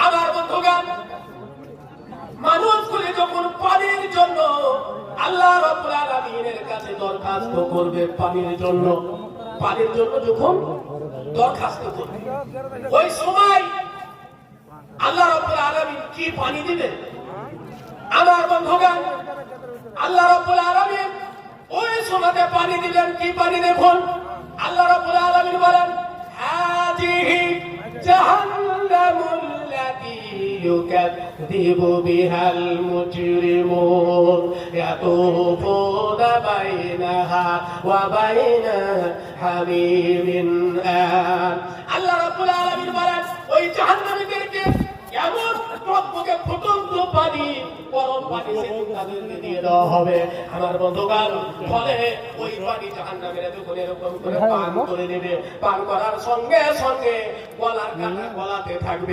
আমার বন্ধুগণ, মানুষগুলি যখন পানির জন্য আল্লাহ রাব্বুল আলামিনের কাছে দরখাস্ত করবে, পানির জন্য যখন দরখাস্ত করবে, ওই সময় আল্লাহ রাব্বুল আলামিন কি পানি দিবেন? আমার বন্ধুগণ, আল্লাহ রাব্বুল আলামিন ওই সময়তে পানি দিবেন, কি পানি দেখুন। আল্লাহ রাব্বুল আলামিন বলেন, হাযিহি জাহান্নামুল লাতী ইউকাযযিবু বিহাল মুজরিমুন ইয়াতুফুনা বাইনাহা ওয়া বাইনা হামিমিন আন। আল্লাহ রাব্বুল আলামিন বলেন, ওই জাহান্নামীদেরকে এমন টকবকে ফুটন্ত পানি, গরম পানি তাদেরকে দিয়ে দেওয়া হবে। আমার বন্ধুগণ, ফলে ওই পানি জাহান্নামীরা যখন এরকম করে পান করে নেবে, পান করার সঙ্গে সঙ্গে গলার কাটা গলাতে থাকবে।